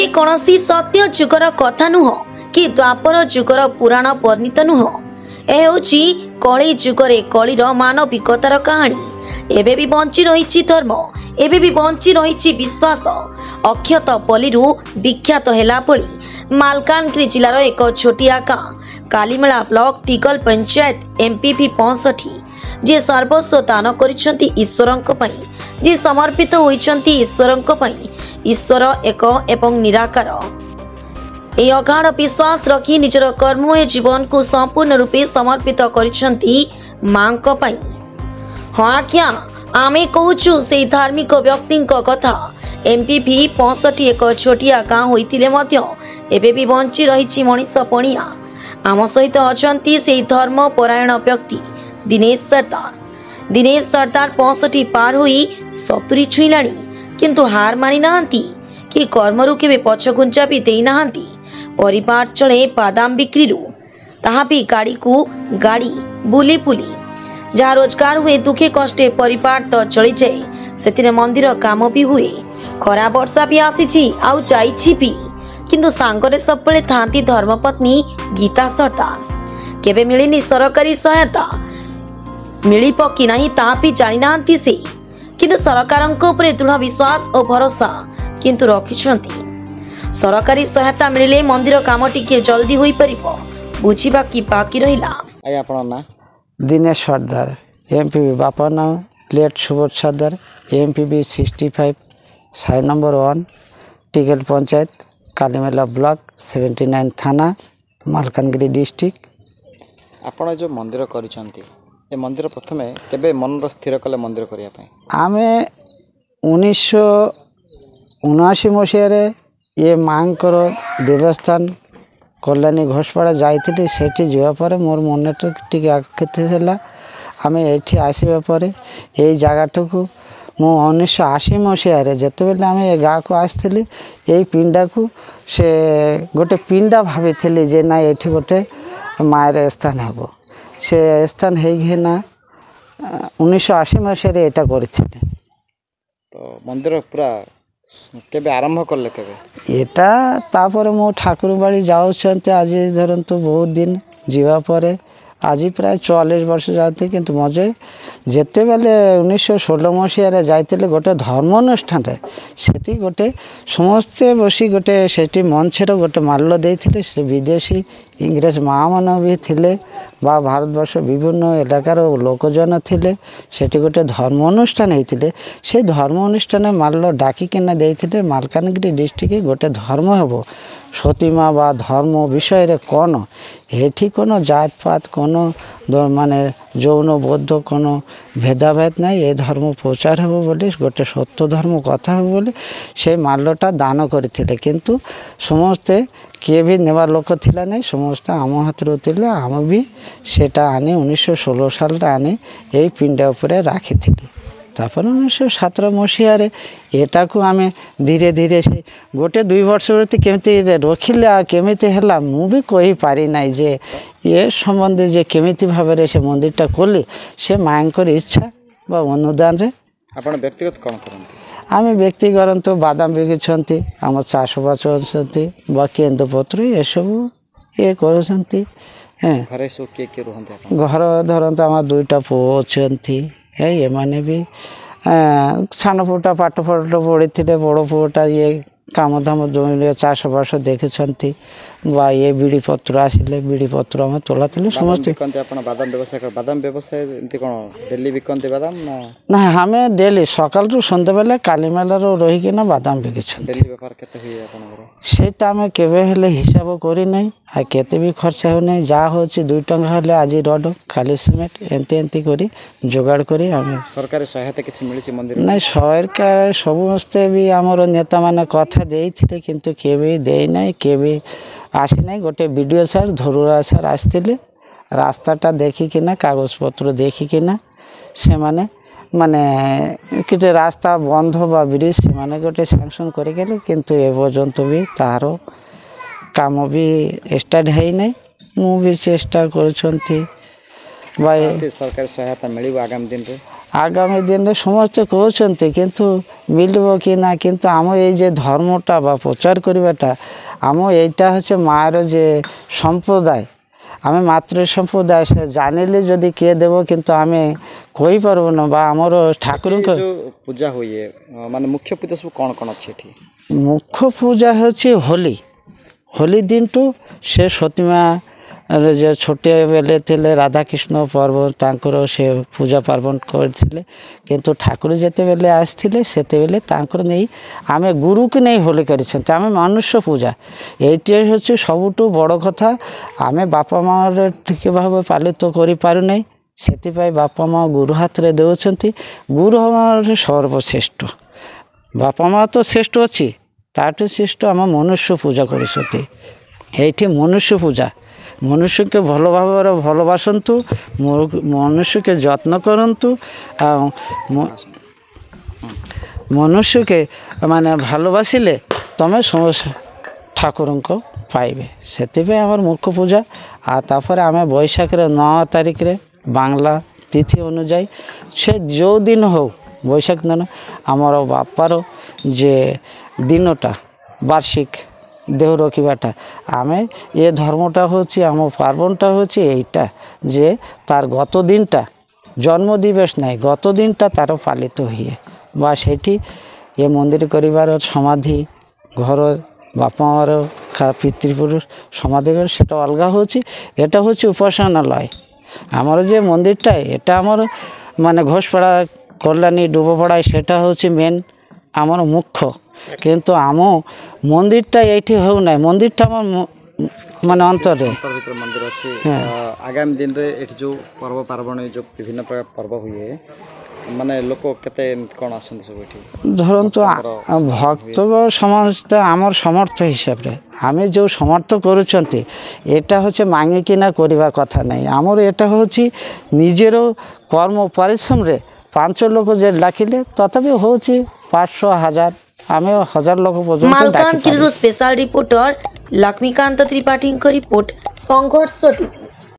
ये कौनसी सत्य जुगर कथा नुह कि द्वापर जुगर पुराण वर्णित नुह। यह होची कली जुगरे कलीर मानविकतार कहानी। एबे भी बंची रही धर्म, एबे भी बंची रही विश्वास। अक्षत पल्ली विख्यात हेला पड़ी मालकानगिरी जिलार एक छोटिया गाँ कालीमेला ब्लॉक तिगल पंचायत एमपीपी 65 जे सर्वस्व दान करिसेंती ईश्वरंक पई, जे समर्पित होइचंती ईश्वरंक पई। ईश्वर एक एवं निराकार। ए अगाढ़ विश्वास रखी निजर कर्ममय जीवन को संपूर्ण रूपे समर्पित करिसेंती मांक पई। हाँ आज्ञा, आमे कहूचु से धार्मिक व्यक्ति कथा। एमपीपी 65 एक छोटिया गाँ होइतिले मध्य एबे भी बंची रही मनीष पणिया। आम सहित अछंती से धर्म परायण व्यक्ति दिनेश सरदार। दिनेश सरदार 65 पार हुई 70 छुईलाणी, किंतु हार मानि नाहांती कि कर्मरु केबे पछघुंचा भी देई नाहांती। परिवार चले बादाम बिक्री, ताहा भी गाड़ी को गाड़ी बुली बुली। जहाँ रोजगार हुए दुखे कष्टे परिवार तो चली जाए, सेतिरे मंदिर काम भी हुए। खरा वर्षा भी आसी आउ जाइछि भी, किंतु सांगरे सबले थांती धर्मपत्नी गीता सरदार। केबे मिलिनी सरकारी सहायता, मिलिप कि नहीं ता भी जानि नाहांती से, किंतु सरकारक उपरे दृढ़ विश्वास और भरोसा किंतु रखिछंती। सरकारी सहायता मिले मंदिर काम टिके जल्दी होई परिबो, बुझिबा कि बाकी रहिला। आया आपन ना दिनेश सरदार, एमपीपी बापा नाम लेट सुबोध सरदार, एमपीपी 65 साइ नंबर 1 टिगल पंचायत कालीमेला ब्लॉक 79 थाना मालकानगिरी डिस्ट्रिक्ट। आपण जो मंदिर करिसंती, ए मंदिर प्रथमे केबे मन स्थिर कले मंदिर करिया पय? आमे 1979 मसीह ये मांकर देवस्थान कल्याणी घोषपाड़ा जाइली। सेठी जावा पर मोर मन टिके आखिला आम ये आसवा पर यही जगह को मु 1980 मसीह जितेबाला आम ए गाँ को आसती यही पिंडा को से गोटे पिंडा भाभी जे ना ये गोटे मायर स्थान हम से स्थान होना 1980 मसीह यहाँ कर। तो मंदिर पूरा केबे आरंभ करले केबे एटा तापर मो ठाकुर बाड़ी जाऊँच आज धरतु बहुत दिन जीवा पर आज प्राय 44 वर्ष जाते, किंतु मजे जिते बेले 1916 मसीह जाते गोटे धर्म अनुष्ठान से गोटे समस्ते बसी गोटे से मंचर गोटे माल्य देते से विदेशी इंग्रेज माँ मान भी थिले बा भारतवर्ष विभिन्न इलाकार लोकजन थिले सेठी गोटे धर्म अनुष्ठान होते से धर्म अनुष्ठान माल्य डाकिना देते मालकानगिरी डिस्ट्रिक्ट गोटे धर्म हेब सतीमा बा धर्म विषय कौन ये कौन जात पात कौन माने जौन बौद्ध कौन भेदाभेद ना ये धर्म प्रचार हेब बोली गोटे सत्य धर्म कथा हेब बोली से माल्यटा दान करथिले, किंतु समस्ते किए भी नेवा लोक थिला नहीं, समस्ते आम हाथ थिले। आम भी सेटा आनी 1916 साल आनी यही पिंडा उपरे राखी थिली। तापर 1917 मसीह एटा को आम धीरे धीरे से गोटे 2 वर्ष केमती रखिले केमिति हैला मु भी कहि पारि नाही जे ये संबंधी जे केमिति भाबरे से मंदिरटा खोली से मांकर इच्छा बा अनुदान रे। आपण व्यक्तिगत कोन करंती? आम व्यक्ति करंतु बादाम बिकिछंती, आम चाषबास करछंती बा केंदुपत्र ये सब ये करछंती। घरे सो के रहंती? घर धरंतु आम 2टा पुओ अछंती। ये माने भी सान पुटा पाठ फाठ पढ़ी थे, बड़ पुटा ये काम धाम जमी चाषबास देखी बा ये बीड़ी पत्र आसिले बीड़ी पत्र आम तोला समस्त। बादाम व्यवसाय बादाम व्यवसाय एमती कोन डेली बिकंती बादाम ना हमें डेली सकाल रु सन्ध्या बेले कालीमेला रहीकिना बादाम बिकिछन। डेली व्यापार केते होई आपनकर? सेटा आम केबे हेले हिसाब करी नहीं आ केते भी खर्चा हो नहीं, जा होची 2 टंका हेले आज रड खाली सीमेंट एंती एंती करी जोगाड़ करी आम। सरकारी सहायता किछि मिलिछि मंदिर? नहीं सरकार समस्ते भी आमर नेता माने कथा देइथिले, किंतु केबे देई नहीं केबे आसी नहीं। गोटे वीडियो सार धरुरा सार आसते रास्ताटा देखिकिना कागज पत्र देखिकिना से माने माने किटे रास्ता बंध बा ब्रिज से माने गोटे सैंक्शन करें, किंतु ए पर्यंत भी तार काम भी स्टार्ट है नहीं। मु भी चेष्टा कर सरकारी सहायता मिल आगामी दिन रे? ଆଗାମୀ ଦିନରେ ସମସ୍ତେ କହୁଛନ୍ତି କିନ୍ତୁ ମିଳିବ କି ନା, କିନ୍ତୁ ଆମ ଏଇ ଯେ ଧର୍ମଟା ବା ପ୍ରଚାର କରିବାଟା ଆମ ଏଇଟା ହେଉଛି ମାଆର ଯେ ସମ୍ପ୍ରଦାୟ, ଆମେ ମାତୃ ସମ୍ପ୍ରଦାୟ, ସେ ଜାଣିଲେ ଯଦି କିଏ ଦେବ, କିନ୍ତୁ ଆମେ କହିପାରିବୁନି। ବା ଆମର ଠାକୁରଙ୍କ ଯେଉଁ ପୂଜା ହୁଏ ମାନେ ମୁଖ୍ୟ ପୂଜା ସବୁ କ'ଣ କ'ଣ ଅଛି ଏଠି? ମୁଖ୍ୟ ପୂଜା ହେଉଛି ହୋଲି। ହୋଲି ଦିନଠୁ ସେ ସତୀମା ଯେ ଛୋଟିଆ ବେଲେ ଥିଲେ ରାଧାକୃଷ୍ଣ ପର୍ବ ତାଙ୍କର ସେ ପୂଜା ପାର୍ବଣ କରିଥିଲେ, କିନ୍ତୁ ଠାକୁର ଯେତେବେଳେ ଆସିଥିଲେ ସେତେବେଳେ ତାଙ୍କର ନେଇ ଆମେ ଗୁରୁକୁ ନେଇ ହୋଲି କରିଛନ୍ତି। ଆମେ ମନୁଷ୍ୟ ପୂଜା ଏଇଟି ହେଉଛି ସବୁଠୁ ବଡ଼ କଥା। ଆମେ ବାପା ମାଆର ଠିକ୍ ଭାବେ ପାଳିତ କରିପାରୁନାହିଁ, ସେଥିପାଇଁ ବାପା ମା ଗୁରୁ ହାତରେ ଦେଉଛନ୍ତି। ଗୁରୁ ଆମର ସର୍ବଶ୍ରେଷ୍ଠ। ବାପା ମା ତ ଶ୍ରେଷ୍ଠ ଅଛି, ତାଠୁ ଶ୍ରେଷ୍ଠ ଆମ ମନୁଷ୍ୟ ପୂଜା କରୁଛନ୍ତି। ଏଇଠି ମନୁଷ୍ୟ ପୂଜା, ମନୁଷ୍ୟকে ଭଲ ଭାବରେ ଭଲବାସନ୍ତୁ, ମନୁଷ୍ୟকে ଯତ୍ନ କରନ୍ତୁ, ଆଉ ମନୁଷ୍ୟকে ମାନେ ଭାଲବାସିଲେ ତମେ ସମସ୍ତେ ଠାକୁରଙ୍କ ପାଇବେ। ସେଥିପାଇଁ ଆମର ମୁଖ୍ୟ ପୂଜା। ଆଉ ତାପରେ ଆମେ ବୈଶାଖର 9 ତାରିଖରେ ବାଂଲା ତିଥି ଅନୁଯାୟୀ ସେ ଯେଉଁ ଦିନ ହଉ ବୈଶାଖ ଦିନ ଆମର ବାପାର ଯେ ଦିନଟା ବାର୍ଷିକ ଦେହ ରଖିବାଟା, ଆମେ ଏ ଧର୍ମଟା ହେଉଛି ଆମ ପାର୍ବଣଟା ହେଉଛି ଏଇଟା ଯେ ତାର ଗତ ଦିନଟା ଜନ୍ମ ଦିବସ ନାହିଁ, ଗତ ଦିନଟା ତାର ପାଳିତ ହୁଏ। ବା ସେଠି ଏ ମନ୍ଦିର କରିବାର ସମାଧି ଘର ବାପା ମାଆର ପିତୃପୁରୁଷ ସମାଧି ଘର ସେଟା ଅଲଗା ହେଉଛି। এটা ହେଉଛି ଉପାସନାଲୟ। ଆମର ଯେ ମନ୍ଦିରଟା এটা ଆମର ମାନେ ଘୋଷପଡ଼ା କଲ୍ୟାଣୀ ଡୁବପଡ଼ା ସେଟା ହେଉଛି ମେନ୍ ଆମର ମୁଖ୍ୟ, କିନ୍ତୁ ଆମ ମନ୍ଦିରଟା ଏଇଠି ହେଉନାହିଁ। ମନ୍ଦିରଟା ଆମର ମାନେ ଅନ୍ତରରେ ଭିତରେ ମନ୍ଦିର ଅଛି। ଆଗାମୀ ଦିନରେ ଏଠି ଯେଉଁ ପର୍ବ ପାର୍ବଣ ଯେଉଁ ବିଭିନ୍ନ ପ୍ରକାର ପର୍ବ ହୁଏ, ମାନେ ଲୋକ କେତେ ଏମିତି କ'ଣ ଆସନ୍ତି ସବୁ ଏଠି? ଧରନ୍ତୁ ଭକ୍ତ ସମସ୍ତେ ଆମର ସମର୍ଥ ହିସାବରେ ଆମେ ଯେଉଁ ସମର୍ଥ କରୁଛନ୍ତି, এটা ହେଉଛି ମାଗିକିନା କରିବା କଥା ନାହିଁ। ଆମର এটা ହେଉଛି ନିଜର କର୍ମ ପରିଶ୍ରମରେ 5 ଲୋକ ଯେ ଡାକିଲେ ତଥାପି ହେଉଛି 500 1000 ଆମେ 1000 ଲୋକ ପର୍ଯ୍ୟନ୍ତ ମାଲକାନଗିରିରୁ ସ୍ପେଶାଲ ରିପୋର୍ଟର ଲକ୍ଷ୍ମୀକାନ୍ତ ତ୍ରିପାଠୀଙ୍କ ରିପୋର୍ଟ, ସଂଘର୍ଷ ଟିଭି।